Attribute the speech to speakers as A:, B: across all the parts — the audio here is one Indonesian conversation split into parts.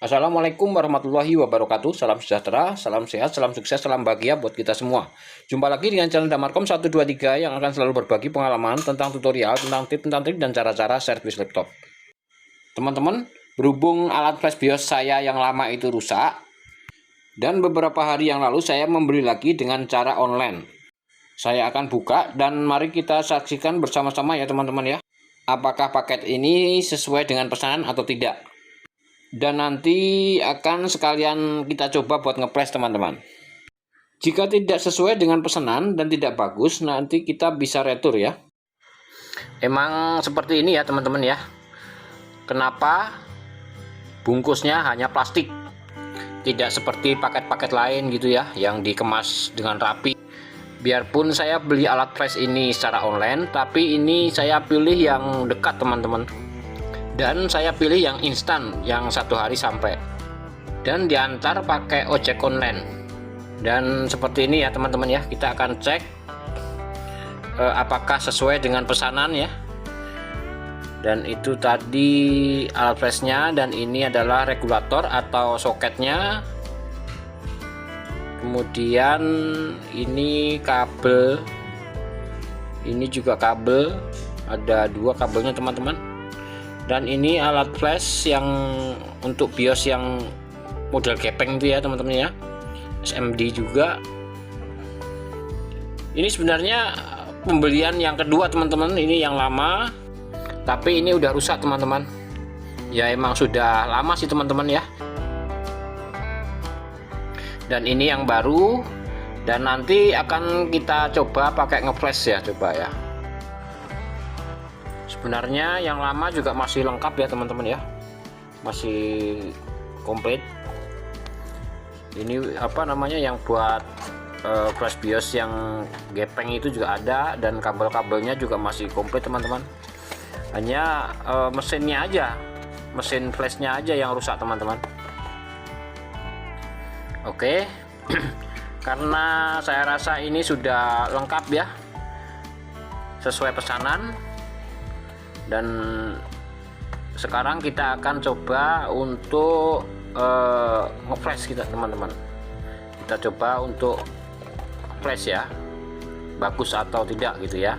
A: Assalamualaikum warahmatullahi wabarakatuh. Salam sejahtera, salam sehat, salam sukses, salam bahagia buat kita semua. Jumpa lagi dengan channel Damarkom 123 yang akan selalu berbagi pengalaman tentang tutorial, tentang trik dan cara-cara servis laptop. Teman-teman, berhubung alat flash BIOS saya yang lama itu rusak, dan beberapa hari yang lalu saya membeli lagi dengan cara online. Saya akan buka dan mari kita saksikan bersama-sama ya teman-teman ya. Apakah paket ini sesuai dengan pesanan atau tidak. Dan nanti akan sekalian kita coba buat ngepres teman-teman. Jika tidak sesuai dengan pesanan dan tidak bagus, nanti kita bisa retur ya. Emang seperti ini ya teman-teman ya. Kenapa bungkusnya hanya plastik, tidak seperti paket-paket lain gitu ya, yang dikemas dengan rapi. Biarpun saya beli alat flash ini secara online, tapi ini saya pilih yang dekat teman-teman. Dan saya pilih yang instan, yang 1 hari sampai, dan diantar pakai ojek online. Dan seperti ini ya teman-teman ya, kita akan cek apakah sesuai dengan pesanan ya. Dan itu tadi alat flashnya, dan ini adalah regulator atau soketnya. Kemudian ini kabel, ini juga kabel, ada 2 kabelnya teman-teman. Dan ini alat flash yang untuk BIOS yang model gepeng itu ya teman-teman ya, SMD juga. Ini sebenarnya pembelian yang kedua teman-teman, ini yang lama tapi ini udah rusak teman-teman ya. Emang sudah lama sih teman-teman ya. Dan ini yang baru, dan nanti akan kita coba pakai ngeflash ya, coba ya. Sebenarnya yang lama juga masih lengkap ya teman-teman ya, masih komplit. Ini apa namanya, yang buat flash BIOS yang gepeng itu juga ada, dan kabel-kabelnya juga masih komplit teman-teman. Hanya mesinnya aja, mesin flashnya aja yang rusak teman-teman. Oke. Karena saya rasa ini sudah lengkap ya, sesuai pesanan. Dan sekarang kita akan coba untuk ngeflash kita teman-teman. Kita coba untuk flash ya, bagus atau tidak gitu ya.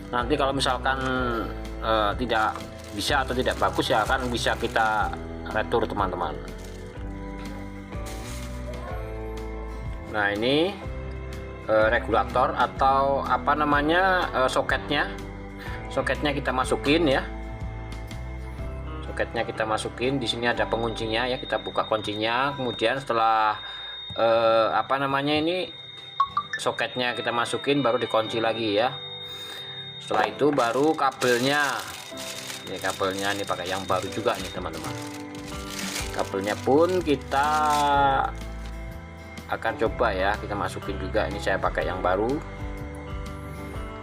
A: Nanti kalau misalkan tidak bisa atau tidak bagus ya, kan bisa kita retur teman-teman. Nah ini regulator atau apa namanya, soketnya kita masukin ya. Soketnya kita masukin, di sini ada penguncinya ya, kita buka kuncinya. Kemudian setelah apa namanya ini, soketnya kita masukin, baru dikunci lagi ya. Setelah itu baru kabelnya, ini kabelnya ini pakai yang baru juga nih teman-teman. Kabelnya pun kita akan coba ya, kita masukin juga. Ini saya pakai yang baru,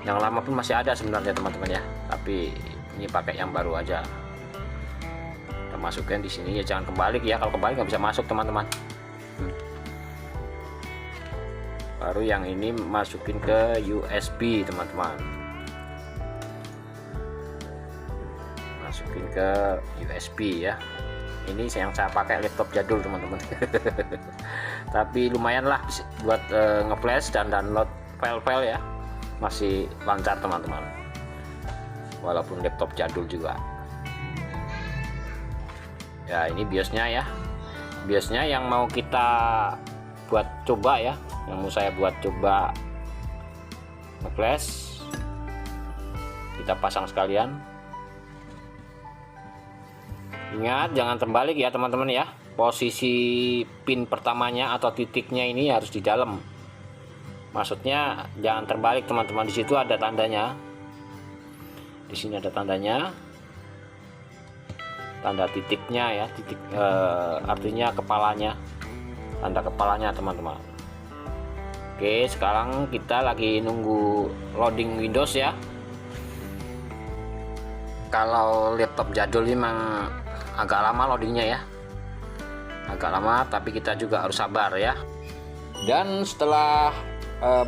A: yang lama pun masih ada sebenarnya teman-teman ya, tapi ini pakai yang baru aja. Kita masukkan di sini ya, jangan kebalik ya, kalau kebalik nggak bisa masuk teman-teman. Baru yang ini masukin ke USB teman-teman, masukin ke USB ya. Ini yang saya pakai laptop jadul teman-teman. Tapi lumayan lah buat ngeflash dan download file-file ya, masih lancar teman-teman, walaupun laptop jadul juga ya. Ini BIOSnya ya, BIOSnya yang mau kita buat coba ya, yang mau saya buat coba ngeflash. Kita pasang sekalian. Ingat jangan terbalik ya teman-teman ya, posisi pin pertamanya atau titiknya ini harus di dalam. Maksudnya jangan terbalik teman-teman. Di situ ada tandanya, di sini ada tandanya, tanda titiknya ya, titik artinya kepalanya, tanda kepalanya teman-teman. Oke, sekarang kita lagi nunggu loading Windows ya. Kalau laptop jadul memang agak lama loadingnya ya, agak lama, tapi kita juga harus sabar ya. Dan setelah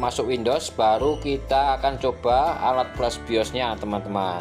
A: masuk Windows, baru kita akan coba alat flash BIOS-nya teman-teman.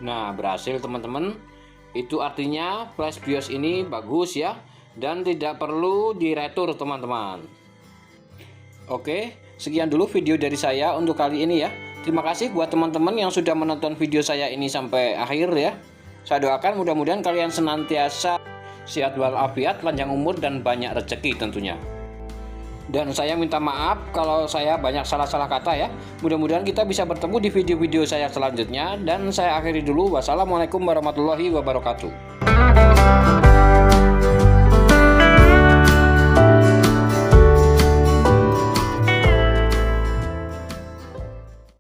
A: Nah, berhasil teman-teman. Itu artinya flash BIOS ini bagus ya, dan tidak perlu diretur teman-teman. Oke, sekian dulu video dari saya untuk kali ini ya. Terima kasih buat teman-teman yang sudah menonton video saya ini sampai akhir ya. Saya doakan mudah-mudahan kalian senantiasa sehat walafiat, panjang umur, dan banyak rezeki tentunya. Dan saya minta maaf kalau saya banyak salah-salah kata ya. Mudah-mudahan kita bisa bertemu di video-video saya selanjutnya. Dan saya akhiri dulu. Wassalamualaikum warahmatullahi wabarakatuh.